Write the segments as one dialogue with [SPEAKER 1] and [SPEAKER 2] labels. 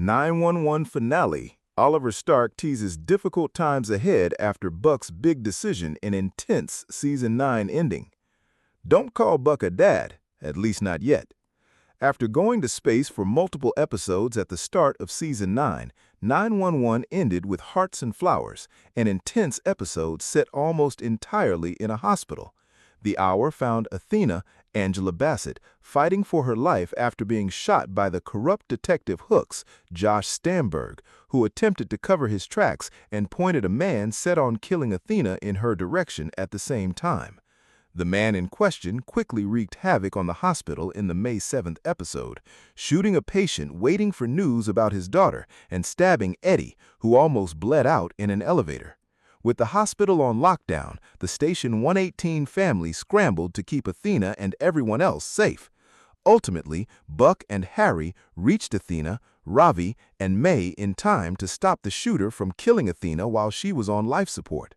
[SPEAKER 1] 911 finale. Oliver Stark teases difficult times ahead after Buck's big decision in intense Season 9 ending. Don't call Buck a dad, at least not yet. After going to space for multiple episodes at the start of Season 9, 911 ended with Hearts and Flowers, an intense episode set almost entirely in a hospital. The Hour found Athena, Angela Bassett, fighting for her life after being shot by the corrupt detective Hooks, Josh Stamberg, who attempted to cover his tracks and pointed a man set on killing Athena in her direction at the same time. The man in question quickly wreaked havoc on the hospital in the May 7th episode, shooting a patient waiting for news about his daughter and stabbing Eddie, who almost bled out in an elevator. With the hospital on lockdown, the Station 118 family scrambled to keep Athena and everyone else safe. Ultimately, Buck and Harry reached Athena, Ravi, and May in time to stop the shooter from killing Athena while she was on life support.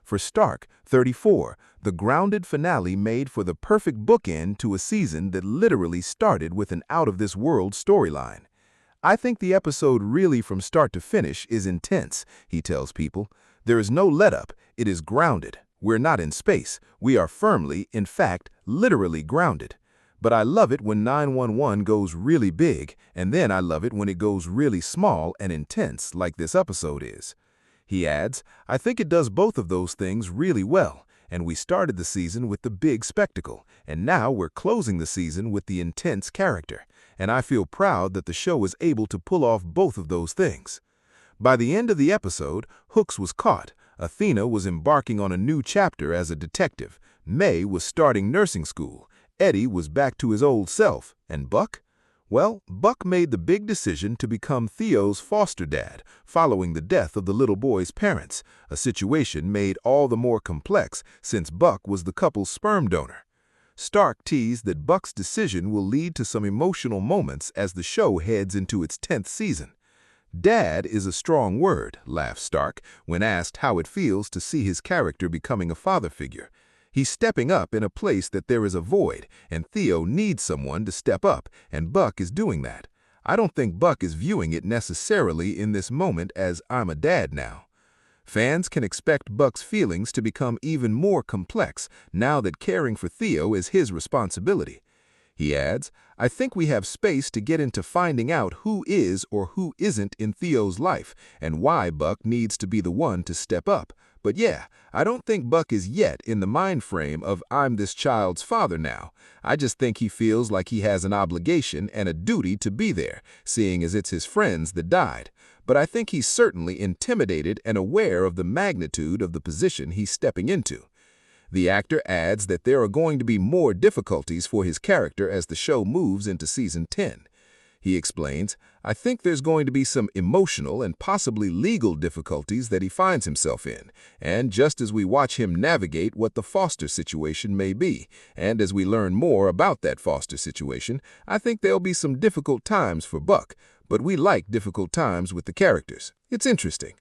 [SPEAKER 1] For Stark, 34, the grounded finale made for the perfect bookend to a season that literally started with an out-of-this-world storyline. "I think the episode really from start to finish is intense," he tells people. "There is no let-up, it is grounded. We're not in space, we are firmly, in fact, literally grounded. But I love it when 911 goes really big, and then I love it when it goes really small and intense like this episode is." He adds, "I think it does both of those things really well, and we started the season with the big spectacle, and now we're closing the season with the intense character, and I feel proud that the show was able to pull off both of those things." By the end of the episode, Hooks was caught, Athena was embarking on a new chapter as a detective, May was starting nursing school, Eddie was back to his old self, and Buck? Well, Buck made the big decision to become Theo's foster dad following the death of the little boy's parents, a situation made all the more complex since Buck was the couple's sperm donor. Stark teased that Buck's decision will lead to some emotional moments as the show heads into its 10th season. "Dad is a strong word," laughed Stark, when asked how it feels to see his character becoming a father figure. "He's stepping up in a place that there is a void, and Theo needs someone to step up, and Buck is doing that. I don't think Buck is viewing it necessarily in this moment as 'I'm a dad now.' Fans can expect Buck's feelings to become even more complex now that caring for Theo is his responsibility." He adds, "I think we have space to get into finding out who is or who isn't in Theo's life and why Buck needs to be the one to step up. But yeah, I don't think Buck is yet in the mind frame of 'I'm this child's father now.' I just think he feels like he has an obligation and a duty to be there, seeing as it's his friends that died. But I think he's certainly intimidated and aware of the magnitude of the position he's stepping into." The actor adds that there are going to be more difficulties for his character as the show moves into Season 10. He explains, "I think there's going to be some emotional and possibly legal difficulties that he finds himself in, and just as we watch him navigate what the foster situation may be, and as we learn more about that foster situation, I think there'll be some difficult times for Buck, but we like difficult times with the characters. It's interesting."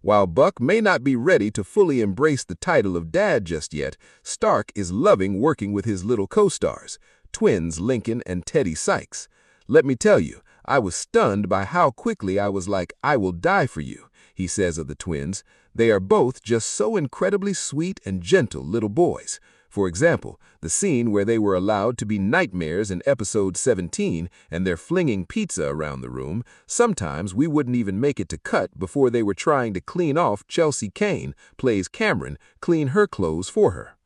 [SPEAKER 1] While Buck may not be ready to fully embrace the title of dad just yet, Stark is loving working with his little co-stars, twins Lincoln and Teddy Sykes. "Let me tell you, I was stunned by how quickly I was like, 'I will die for you,'" he says of the twins. "They are both just so incredibly sweet and gentle little boys. For example, the scene where they were allowed to be nightmares in episode 17 and they're flinging pizza around the room, sometimes we wouldn't even make it to cut before they were trying to clean off Chelsea Kane, plays Cameron, clean her clothes for her."